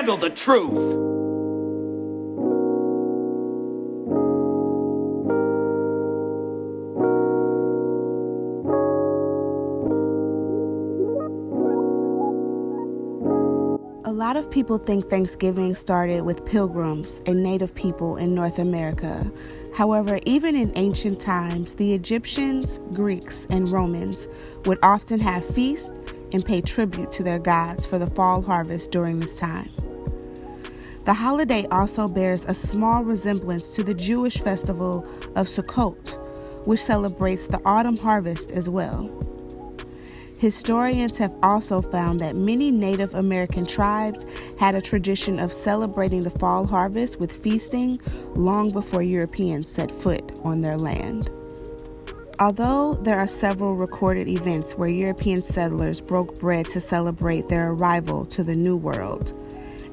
handle the truth. A lot of people think Thanksgiving started with pilgrims and native people in North America. However, even in ancient times, the Egyptians, Greeks, and Romans would often have feasts and pay tribute to their gods for the fall harvest during this time. The holiday also bears a small resemblance to the Jewish festival of Sukkot, which celebrates the autumn harvest as well. Historians have also found that many Native American tribes had a tradition of celebrating the fall harvest with feasting long before Europeans set foot on their land. Although there are several recorded events where European settlers broke bread to celebrate their arrival to the New World,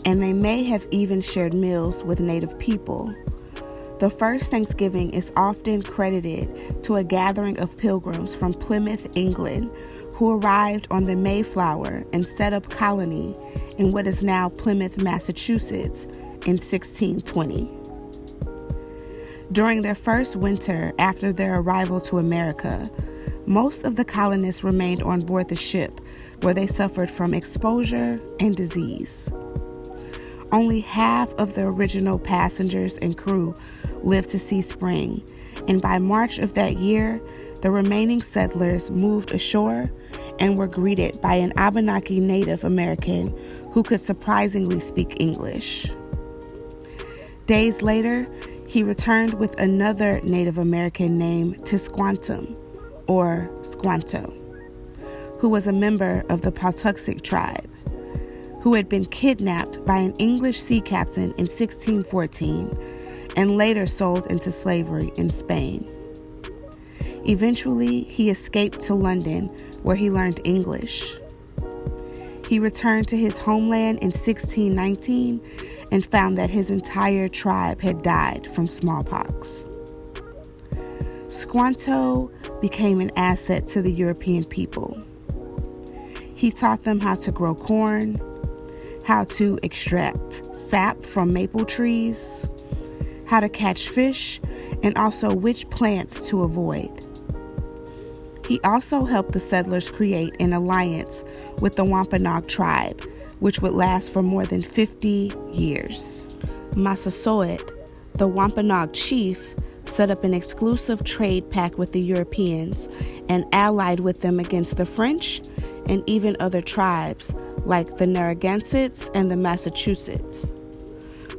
and they may have even shared meals with Native people, the first Thanksgiving is often credited to a gathering of pilgrims from Plymouth, England, who arrived on the Mayflower and set up colony in what is now Plymouth, Massachusetts, in 1620. During their first winter after their arrival to America, most of the colonists remained on board the ship, where they suffered from exposure and disease. Only half of the original passengers and crew lived to see spring, and by March of that year, the remaining settlers moved ashore and were greeted by an Abenaki Native American who could surprisingly speak English. Days later, he returned with another Native American named Tisquantum, or Squanto, who was a member of the Patuxet tribe, who had been kidnapped by an English sea captain in 1614 and later sold into slavery in Spain. Eventually, he escaped to London, where he learned English. He returned to his homeland in 1619 and found that his entire tribe had died from smallpox. Squanto became an asset to the European people. He taught them how to grow corn, how to extract sap from maple trees, how to catch fish, and also which plants to avoid. He also helped the settlers create an alliance with the Wampanoag tribe, which would last for more than 50 years. Massasoit, the Wampanoag chief, set up an exclusive trade pact with the Europeans and allied with them against the French and even other tribes like the Narragansetts and the Massachusetts.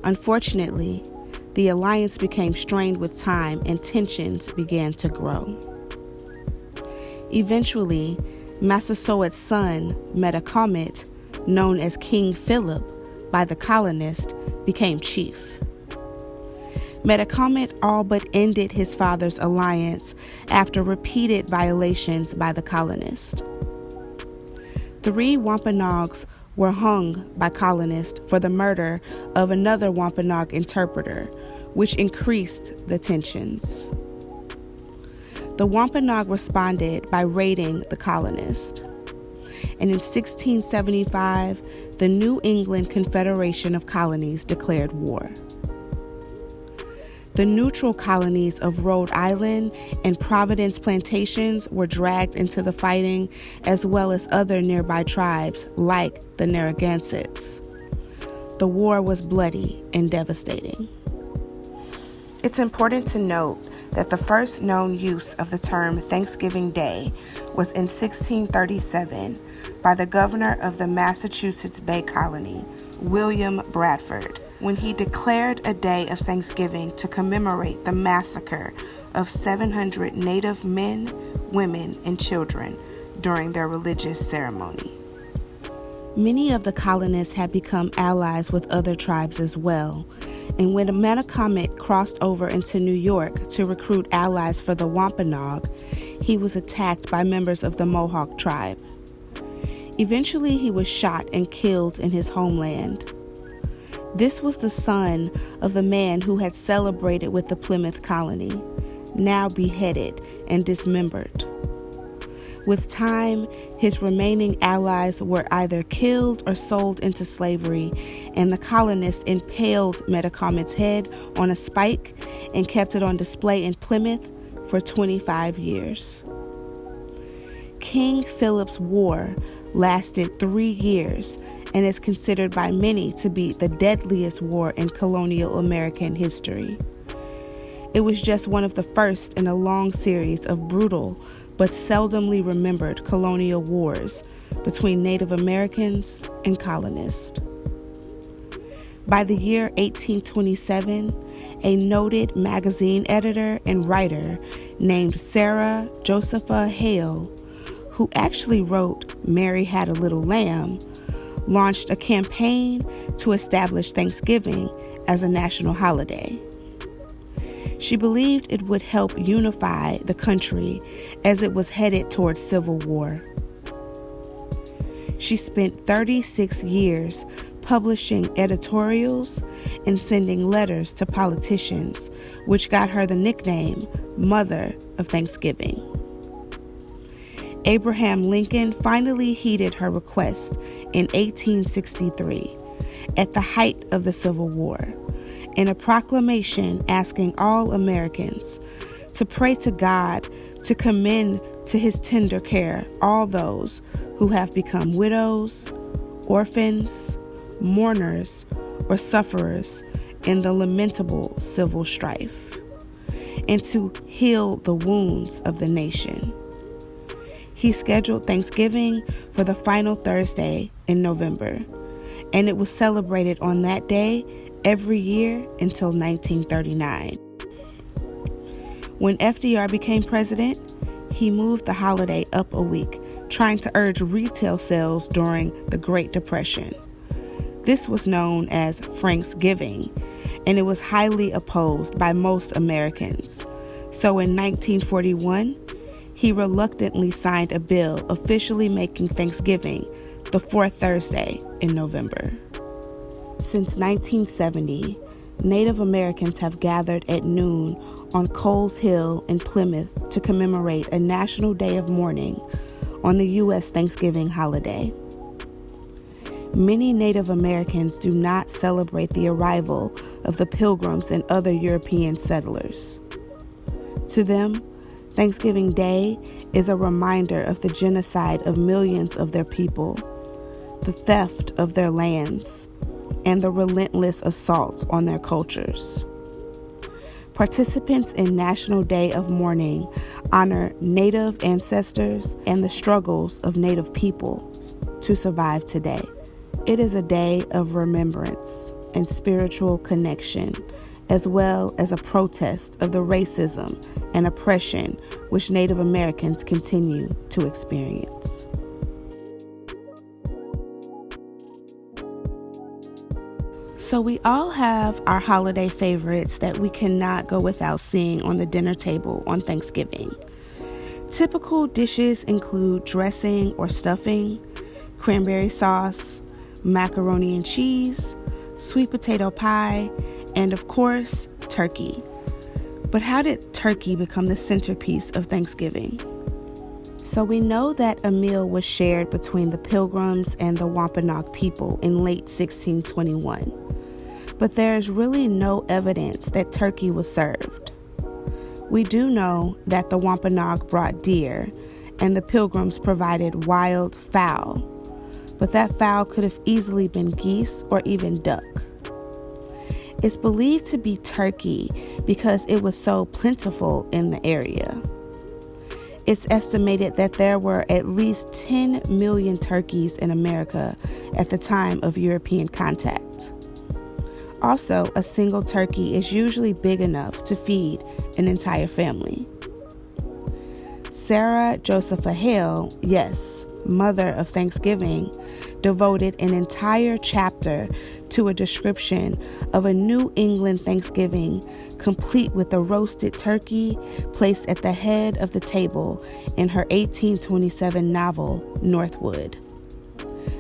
Unfortunately, the alliance became strained with time and tensions began to grow. Eventually, Massasoit's son, METACOMET, known as King Philip by the colonists, became chief. METACOMET all but ended his father's alliance after repeated violations by the colonists. 3 Wampanoags were hung by colonists for the murder of another Wampanoag interpreter, which increased the tensions. The Wampanoag responded by raiding the colonists. And in 1675, the New England Confederation of Colonies declared war. The neutral colonies of Rhode Island and Providence plantations were dragged into the fighting, as well as other nearby tribes like the Narragansetts. The war was bloody and devastating. It's important to note that the first known use of the term Thanksgiving Day was in 1637 by the governor of the Massachusetts Bay Colony, William Bradford, when he declared a day of Thanksgiving to commemorate the massacre of 700 Native men, women, and children during their religious ceremony. Many of the colonists had become allies with other tribes as well, and when METACOMET crossed over into New York to recruit allies for the Wampanoag, he was attacked by members of the Mohawk tribe. Eventually, he was shot and killed in his homeland. This was the son of the man who had celebrated with the Plymouth colony, now beheaded and dismembered. With time, his remaining allies were either killed or sold into slavery, and the colonists impaled METACOMET's head on a spike and kept it on display in Plymouth for 25 years. King Philip's War lasted 3 years and is considered by many to be the deadliest war in colonial American history. It was just one of the first in a long series of brutal but seldomly remembered colonial wars between Native Americans and colonists. By the year 1827, a noted magazine editor and writer named Sarah Josepha HALE, who actually wrote Mary Had a Little Lamb, launched a campaign to establish Thanksgiving as a national holiday. She believed it would help unify the country as it was headed towards civil war. She spent 36 years publishing editorials and sending letters to politicians, which got her the nickname Mother of Thanksgiving. Abraham Lincoln finally heeded her request in 1863, at the height of the Civil War, in a proclamation asking all Americans to pray to God to commend to his tender care all those who have become widows, orphans, mourners, or sufferers in the lamentable civil strife, and to heal the wounds of the nation. He scheduled Thanksgiving for the final Thursday in November, and it was celebrated on that day every year until 1939. When FDR became president, he moved the holiday up a week, trying to urge retail sales during the Great Depression. This was known as Franksgiving, and it was highly opposed by most Americans. So in 1941, he reluctantly signed a bill officially making Thanksgiving the fourth Thursday in November. Since 1970, Native Americans have gathered at noon on Coles Hill in Plymouth to commemorate a national day of mourning on the U.S. Thanksgiving holiday. Many Native Americans do not celebrate the arrival of the Pilgrims and other European settlers. To them, Thanksgiving Day is a reminder of the genocide of millions of their people, the theft of their lands, and the relentless assaults on their cultures. Participants in National Day of Mourning honor Native ancestors and the struggles of Native people to survive today. It is a day of remembrance and spiritual connection, as well as a protest of the racism and oppression which Native Americans continue to experience. So we all have our holiday favorites that we cannot go without seeing on the dinner table on Thanksgiving. Typical dishes include dressing or stuffing, cranberry sauce, macaroni and cheese, sweet potato pie, and of course, turkey. But how did turkey become the centerpiece of Thanksgiving? So we know that a meal was shared between the Pilgrims and the Wampanoag people in late 1621. But there is really no evidence that turkey was served. We do know that the Wampanoag brought deer and the Pilgrims provided wild fowl, but that fowl could have easily been geese or even duck. It's believed to be turkey because it was so plentiful in the area. It's estimated that there were at least 10 million turkeys in America at the time of European contact. Also, a single turkey is usually big enough to feed an entire family. Sarah Josepha HALE, yes, Mother of Thanksgiving, devoted an entire chapter to a description of a New England Thanksgiving, complete with a roasted turkey placed at the head of the table in her 1827 novel, Northwood.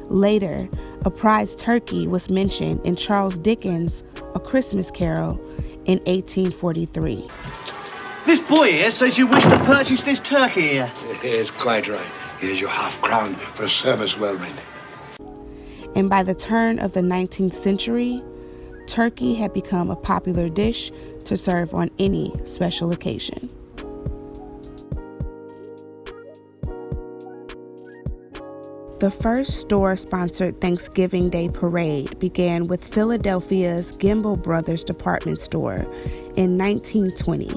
Later, a prize turkey was mentioned in Charles Dickens' A Christmas Carol in 1843. This boy here says you wish to purchase this turkey here. It's quite right. Here's your half-crown for a service well rendered. And by the turn of the 19th century, turkey had become a popular dish to serve on any special occasion. The first store-sponsored Thanksgiving Day parade began with Philadelphia's Gimbel Brothers department store in 1920,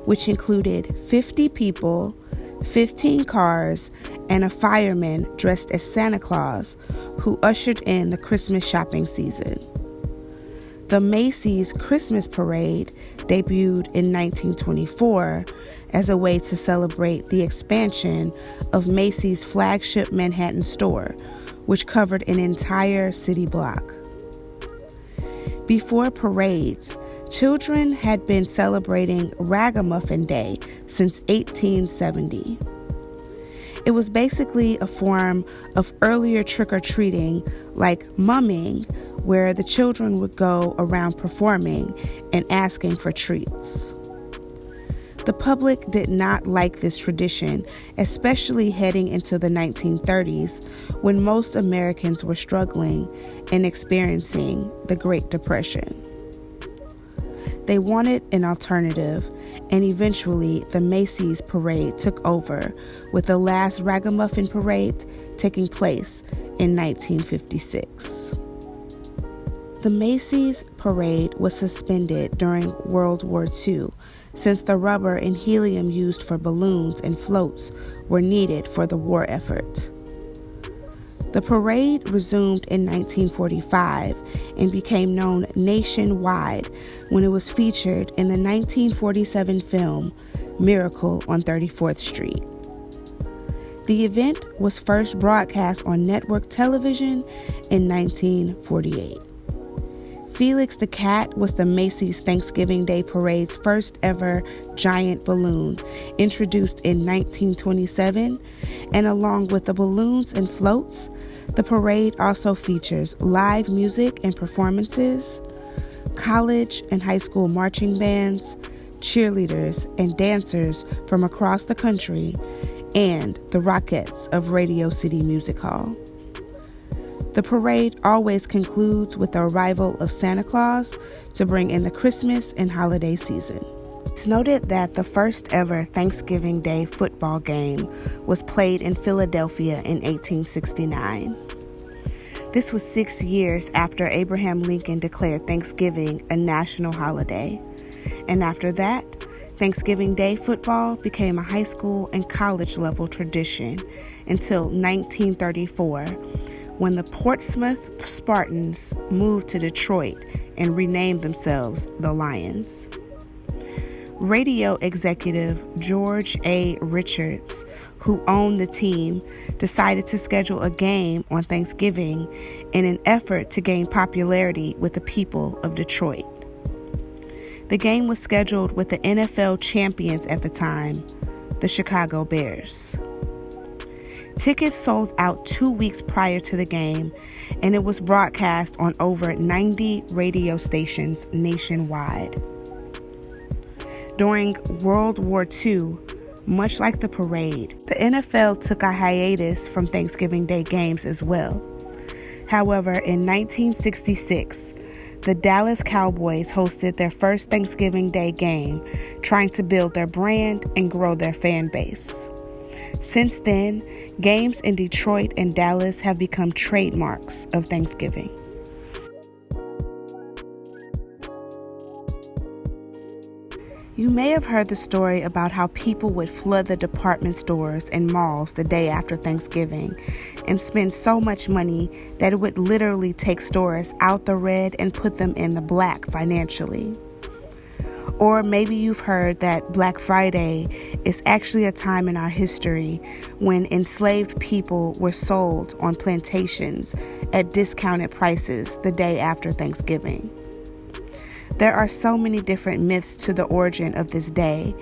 which included 50 people, 15 cars, and a fireman dressed as Santa Claus who ushered in the Christmas shopping season. The Macy's Christmas Parade debuted in 1924 as a way to celebrate the expansion of Macy's flagship Manhattan store, which covered an entire city block. Before parades, children had been celebrating Ragamuffin Day since 1870. It was basically a form of earlier trick-or-treating like mumming, where the children would go around performing and asking for treats. The public did not like this tradition, especially heading into the 1930s, when most Americans were struggling and experiencing the Great Depression. They wanted an alternative, and eventually the Macy's parade took over, with the last Ragamuffin parade taking place in 1956. The Macy's parade was suspended during World War II, since the rubber and helium used for balloons and floats were needed for the war effort. The parade resumed in 1945 and became known nationwide when it was featured in the 1947 film Miracle on 34th Street. The event was first broadcast on network television in 1948. Felix the Cat was the Macy's Thanksgiving Day Parade's first ever giant balloon, introduced in 1927, and along with the balloons and floats, the parade also features live music and performances, college and high school marching bands, cheerleaders, and dancers from across the country, and the Rockettes of Radio City Music Hall. The parade always concludes with the arrival of Santa Claus to bring in the Christmas and holiday season. It's noted that the first ever Thanksgiving Day football game was played in Philadelphia in 1869. This was 6 years after Abraham Lincoln declared Thanksgiving a national holiday. And after that, Thanksgiving Day football became a high school and college level tradition until 1934, when the Portsmouth Spartans moved to Detroit and renamed themselves the Lions. Radio executive George A. Richards, who owned the team, decided to schedule a game on Thanksgiving in an effort to gain popularity with the people of Detroit. The game was scheduled with the NFL champions at the time, the Chicago Bears. Tickets sold out 2 weeks prior to the game, and it was broadcast on over 90 radio stations nationwide. During World War II, much like the parade, the NFL took a hiatus from Thanksgiving Day games as well. However, in 1966, the Dallas Cowboys hosted their first Thanksgiving Day game, trying to build their brand and grow their fan base. Since then, games in Detroit and Dallas have become trademarks of Thanksgiving. You may have heard the story about how people would flood the department stores and malls the day after Thanksgiving and spend so much money that it would literally take stores out the red and put them in the black financially. Or maybe you've heard that Black Friday is actually a time in our history when enslaved people were sold on plantations at discounted prices the day after Thanksgiving. There are so many different myths to the origin of this day,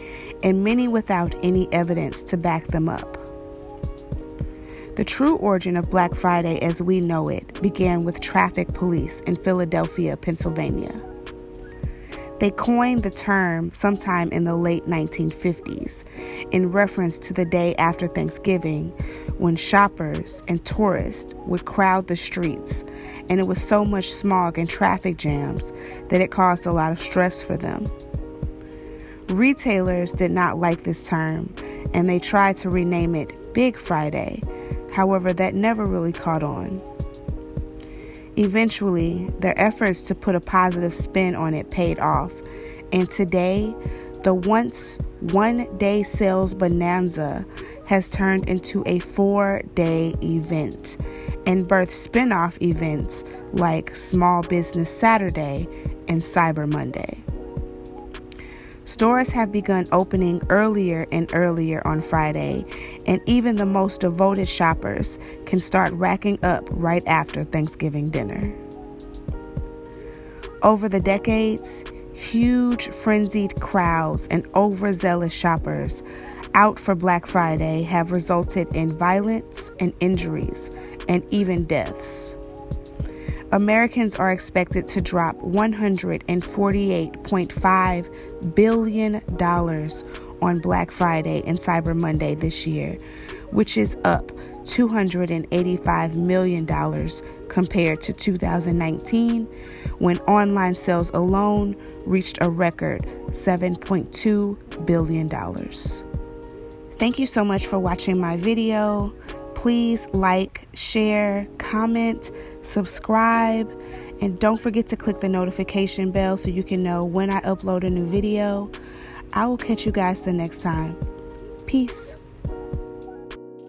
and many without any evidence to back them up. The true origin of Black Friday as we know it began with traffic police in Philadelphia, Pennsylvania. They coined the term sometime in the late 1950s in reference to the day after Thanksgiving when shoppers and tourists would crowd the streets, and it was so much smog and traffic jams that it caused a lot of stress for them. Retailers did not like this term, and they tried to rename it Big Friday. However, that never really caught on. Eventually, their efforts to put a positive spin on it paid off, and today, the once one-day sales bonanza has turned into a 4-day event and birthed spin-off events like Small Business Saturday and Cyber Monday. Stores have begun opening earlier and earlier on Friday, and even the most devoted shoppers can start racking up right after Thanksgiving dinner. Over the decades, huge frenzied crowds and overzealous shoppers out for Black Friday have resulted in violence and injuries and even deaths. Americans are expected to drop $148.5 billion on Black Friday and Cyber Monday this year, which is up $285 million compared to 2019, when online sales alone reached a record $7.2 billion. Thank you so much for watching my video. Please like, share, comment, subscribe, and don't forget to click the notification bell so you can know when I upload a new video. I will catch you guys the next time. Peace.